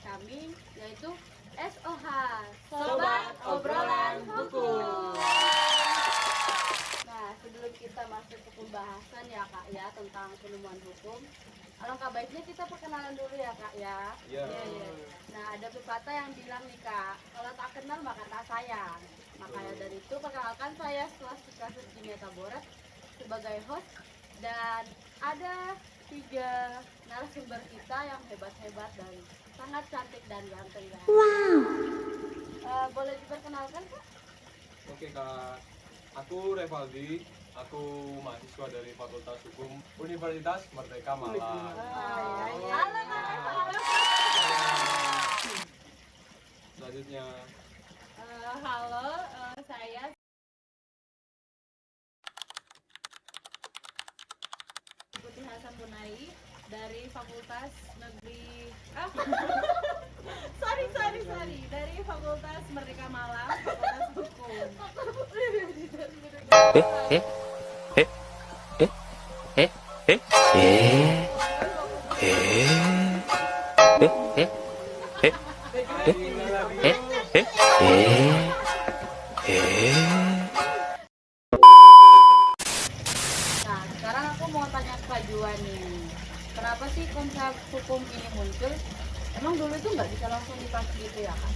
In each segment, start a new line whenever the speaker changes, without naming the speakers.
kami, yaitu SOH, Sobat Obrolan Hukum. Nah, sebelum kita masuk ke pembahasan ya Kak ya tentang penemuan hukum, alangkah baiknya kita perkenalan dulu ya Kak ya. Iya. Nah, ada pepatah yang bilang nih Kak, kalau tak kenal maka tak sayang. Makanya dari itu perkenalkan saya setelah kasus Kimia Taborat sebagai host, dan ada 3 narasumber kita yang hebat-hebat dan sangat cantik dan ganteng ya. Wow. Boleh diperkenalkan Kak?
Oke Kak, aku Revaldi, aku mahasiswa dari Fakultas Hukum Universitas Merdeka Malang.
Halo Kak.
Selanjutnya,
Halo, saya Putri Hasan Bunai dari Fakultas Negeri dari Fakultas Merdeka Malang, Fakultas Hukum. Nah, sekarang aku mau tanya ke Kak Juan nih. Kenapa sih konsep hukum ini muncul? Emang dulu itu nggak bisa langsung dipahami gitu ya Kak?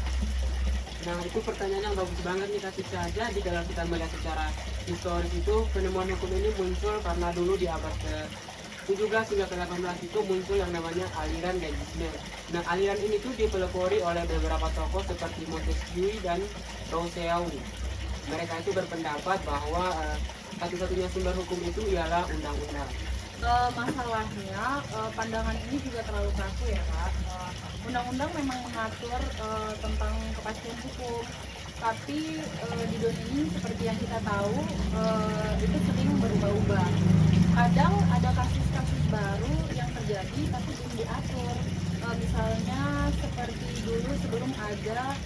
Nah, itu pertanyaan yang bagus banget nih Kak Cica. Jadi kalau kita melihat secara historis itu penemuan hukum ini muncul karena dulu di abad ke-17 hingga ke-18 itu muncul yang namanya aliran legisme. Nah, aliran ini tuh dipelopori oleh beberapa tokoh seperti Montesquieu dan Rousseau. Mereka itu berpendapat bahwa satu-satunya sumber hukum itu ialah undang-undang.
Masalahnya pandangan ini juga terlalu kaku ya Kak. Undang-undang memang mengatur tentang kepastian hukum, tapi di dunia ini seperti yang kita tahu itu sering berubah-ubah. Kadang ada kasus-kasus baru yang terjadi tapi belum diatur. Misalnya seperti dulu sebelum ada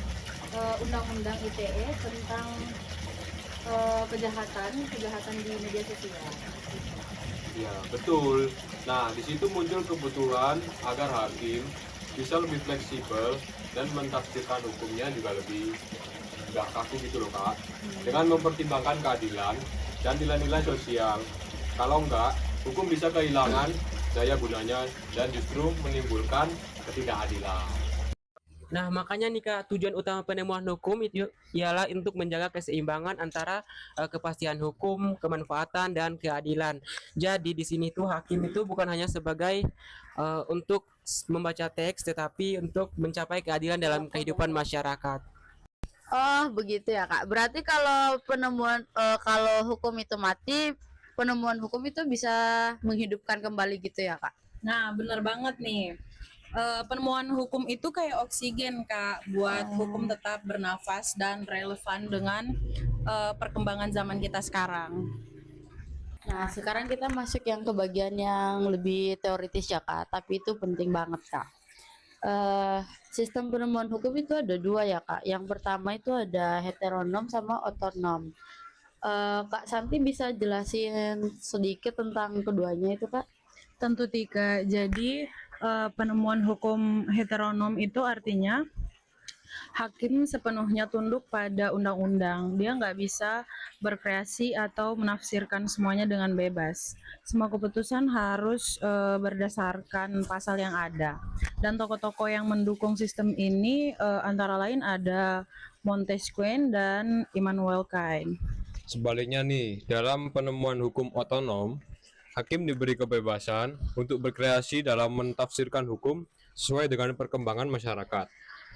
undang-undang ITE tentang kejahatan di media sosial.
ya betul. Nah, di situ muncul kebutuhan agar hakim bisa lebih fleksibel dan mentafsirkan hukumnya juga lebih nggak kaku gitu loh Kak. Dengan mempertimbangkan keadilan dan nilai-nilai sosial. Kalau enggak, hukum bisa kehilangan daya gunanya dan justru menimbulkan ketidakadilan.
Nah, makanya nih Kak, tujuan utama penemuan hukum itu ialah untuk menjaga keseimbangan antara kepastian hukum, kemanfaatan, dan keadilan. Jadi di sini tuh hakim itu bukan hanya sebagai untuk membaca teks, tetapi untuk mencapai keadilan dalam kehidupan masyarakat.
Oh, begitu ya, Kak. Berarti kalau kalau hukum itu mati, penemuan hukum itu bisa menghidupkan kembali gitu ya, Kak?
Nah, bener banget nih. Penemuan hukum itu kayak oksigen, Kak, buat hukum tetap bernafas dan relevan dengan perkembangan zaman kita sekarang.
Nah, sekarang kita masuk yang ke bagian yang lebih teoritis ya, Kak. Tapi itu penting banget, Kak. Sistem penemuan hukum itu ada 2 ya, Kak. Yang pertama itu ada heteronom sama otonom. Kak Santi bisa jelasin sedikit tentang keduanya itu, Kak?
Tentu Tika. Jadi penemuan hukum heteronom itu artinya hakim sepenuhnya tunduk pada undang-undang. Dia nggak bisa berkreasi atau menafsirkan semuanya dengan bebas. Semua keputusan harus berdasarkan pasal yang ada. Dan tokoh-tokoh yang mendukung sistem ini antara lain ada Montesquieu dan Immanuel Kant.
Sebaliknya nih, dalam penemuan hukum otonom, hakim diberi kebebasan untuk berkreasi dalam mentafsirkan hukum sesuai dengan perkembangan masyarakat.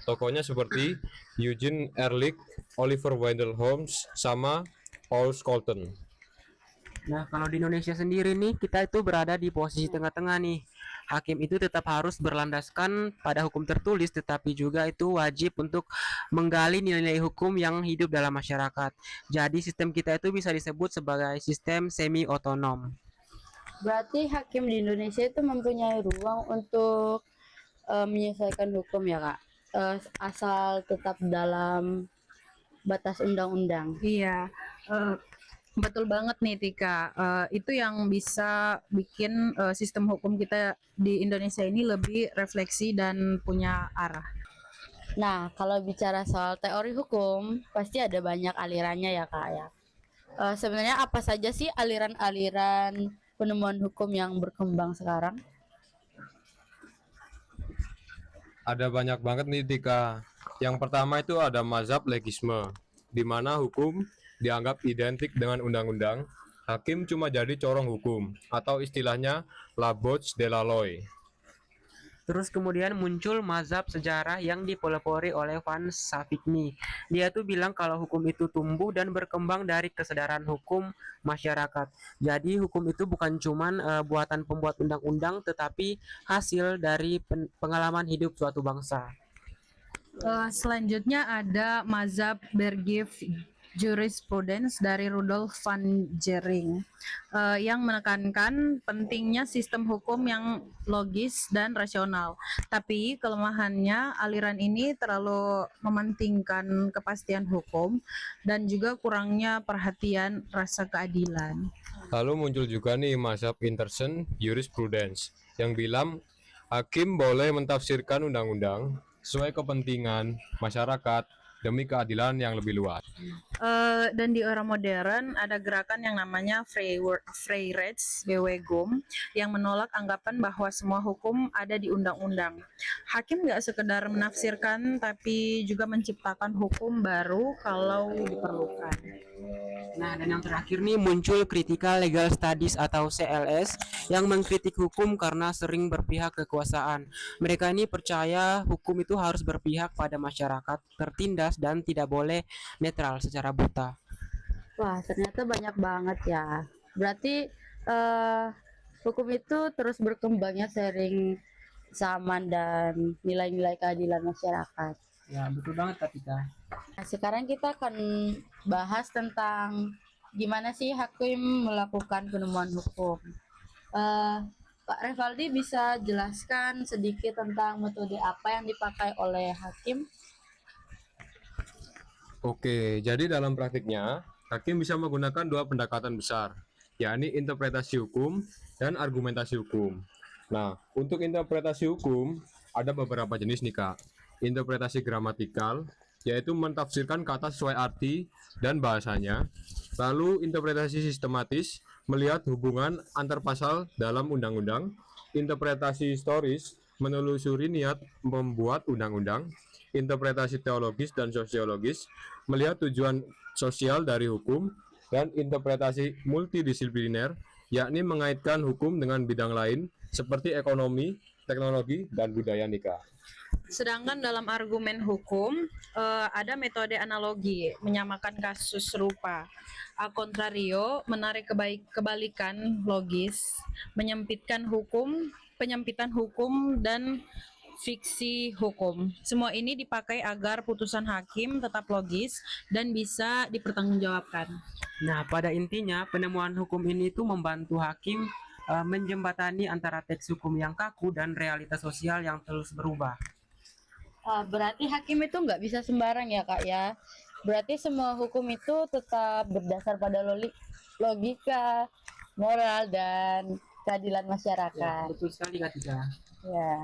Tokohnya seperti Eugene Ehrlich, Oliver Wendell Holmes, sama Paul Scholten.
Nah, kalau di Indonesia sendiri nih, kita itu berada di posisi tengah-tengah nih. Hakim itu tetap harus berlandaskan pada hukum tertulis, tetapi juga itu wajib untuk menggali nilai-nilai hukum yang hidup dalam masyarakat. Jadi sistem kita itu bisa disebut sebagai sistem semi-otonom.
Berarti hakim di Indonesia itu mempunyai ruang untuk menyelesaikan hukum ya, Kak? Asal tetap dalam batas undang-undang.
Iya, Betul banget nih Tika. Itu yang bisa bikin sistem hukum kita di Indonesia ini lebih refleksi dan punya arah.
Nah, kalau bicara soal teori hukum, pasti ada banyak alirannya ya Kak ya. Sebenarnya apa saja sih aliran-aliran penemuan hukum yang berkembang sekarang?
Ada banyak banget nih Tika. Yang pertama itu ada mazhab legisme, di mana hukum dianggap identik dengan undang-undang. Hakim cuma jadi corong hukum, atau istilahnya la boche de la loi.
Terus kemudian muncul mazhab sejarah yang dipelopori oleh Van Savigny. Dia tuh bilang kalau hukum itu tumbuh dan berkembang dari kesadaran hukum masyarakat. Jadi hukum itu bukan cuman buatan pembuat undang-undang, tetapi hasil dari pengalaman hidup suatu bangsa.
Selanjutnya ada mazhab Bergiff Jurisprudence dari Rudolf van Jering yang menekankan pentingnya sistem hukum yang logis dan rasional. Tapi kelemahannya aliran ini terlalu mementingkan kepastian hukum dan juga kurangnya perhatian rasa keadilan.
Lalu muncul juga nih mazhab Intersen Jurisprudence, yang bilang hakim boleh mentafsirkan undang-undang sesuai kepentingan masyarakat demi keadilan yang lebih luas.
Dan di era modern ada gerakan yang namanya Vrijheidsbeweging yang menolak anggapan bahwa semua hukum ada di undang-undang. Hakim nggak sekedar menafsirkan tapi juga menciptakan hukum baru kalau diperlukan.
Nah, dan yang terakhir nih muncul Critical Legal Studies atau CLS yang mengkritik hukum karena sering berpihak kekuasaan. Mereka ini percaya hukum itu harus berpihak pada masyarakat, tertindas dan tidak boleh netral secara buta.
Wah, ternyata banyak banget ya. Berarti hukum itu terus berkembangnya sering zaman dan nilai-nilai keadilan masyarakat.
Ya, betul banget Katika.
Nah, sekarang kita akan bahas tentang gimana sih hakim melakukan penemuan hukum. Pak Revaldi bisa jelaskan sedikit tentang metode apa yang dipakai oleh hakim?
Oke, jadi dalam praktiknya, hakim bisa menggunakan dua pendekatan besar, yakni interpretasi hukum dan argumentasi hukum. Nah, untuk interpretasi hukum, ada beberapa jenis nih Kak. Interpretasi gramatikal, yaitu mentafsirkan kata sesuai arti dan bahasanya. Lalu interpretasi sistematis, melihat hubungan antar pasal dalam undang-undang. Interpretasi historis, menelusuri niat membuat undang-undang. Interpretasi teologis dan sosiologis, melihat tujuan sosial dari hukum. Dan interpretasi multidisipliner, yakni mengaitkan hukum dengan bidang lain seperti ekonomi, teknologi, dan budaya nih Kak.
Sedangkan dalam argumen hukum ada metode analogi menyamakan kasus serupa. A contrario, menarik kebalikan logis, penyempitan hukum dan fiksi hukum. Semua ini dipakai agar putusan hakim tetap logis dan bisa dipertanggungjawabkan.
Nah, pada intinya penemuan hukum ini tuh membantu hakim menjembatani antara teks hukum yang kaku dan realitas sosial yang terus berubah.
Berarti hakim itu nggak bisa sembarang ya Kak ya. Berarti semua hukum itu tetap berdasar pada logika, moral, dan keadilan
Ya,
masyarakat.
betul sekali Katika.
Ya.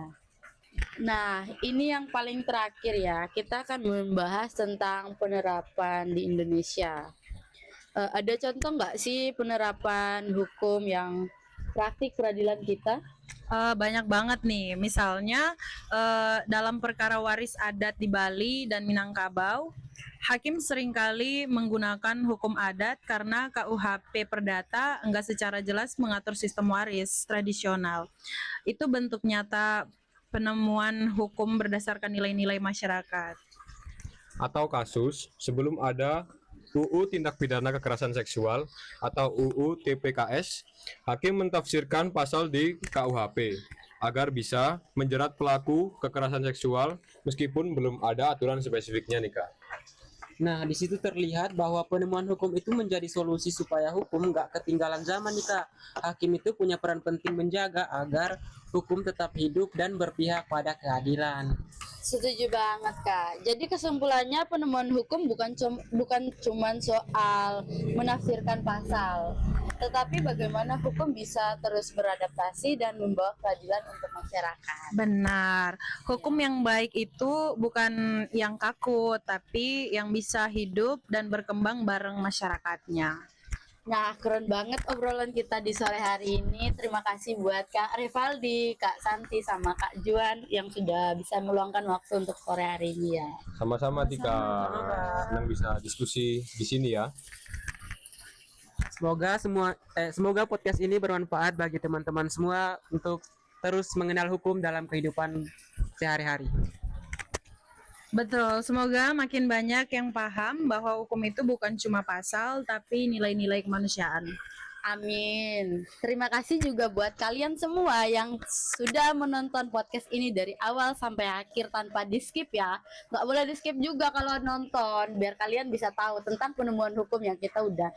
Nah, ini yang paling terakhir ya. Kita akan membahas tentang penerapan di Indonesia. Ada contoh nggak sih penerapan hukum yang praktik peradilan kita?
Banyak banget nih, misalnya dalam perkara waris adat di Bali dan Minangkabau, hakim seringkali menggunakan hukum adat karena KUHP Perdata enggak secara jelas mengatur sistem waris tradisional. Itu bentuk nyata penemuan hukum berdasarkan nilai-nilai masyarakat.
Atau kasus sebelum ada UU Tindak Pidana Kekerasan Seksual atau UU TPKS, hakim mentafsirkan pasal di KUHP agar bisa menjerat pelaku kekerasan seksual meskipun belum ada aturan spesifiknya nih Kak.
Nah, di situ terlihat bahwa penemuan hukum itu menjadi solusi supaya hukum nggak ketinggalan zaman nih Kak. Hakim itu punya peran penting menjaga agar hukum tetap hidup dan berpihak pada keadilan.
Setuju banget Kak. Jadi kesimpulannya penemuan hukum bukan cuman soal menafsirkan pasal, tetapi bagaimana hukum bisa terus beradaptasi dan membawa keadilan untuk masyarakat.
Benar. Hukum yang baik itu bukan yang kaku, tapi yang bisa hidup dan berkembang bareng masyarakatnya.
Nah, keren banget obrolan kita di sore hari ini. Terima kasih buat Kak Rivaldi, Kak Santi, sama Kak Juan yang sudah bisa meluangkan waktu untuk sore hari ini ya.
Sama-sama Tika. Senang bisa diskusi di sini ya.
Semoga podcast ini bermanfaat bagi teman-teman semua untuk terus mengenal hukum dalam kehidupan sehari-hari.
Betul, semoga makin banyak yang paham bahwa hukum itu bukan cuma pasal, tapi nilai-nilai kemanusiaan.
Amin. Terima kasih juga buat kalian semua yang sudah menonton podcast ini dari awal sampai akhir tanpa di skip ya. Nggak boleh di skip juga kalau nonton, biar kalian bisa tahu tentang penemuan hukum yang kita udah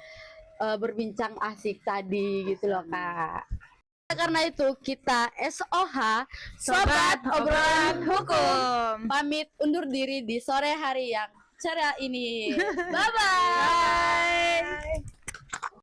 berbincang asik tadi gitu loh Kak. Karena itu kita SOH Sobat Obrolan Hukum pamit undur diri di sore hari yang cerah ini. Bye-bye.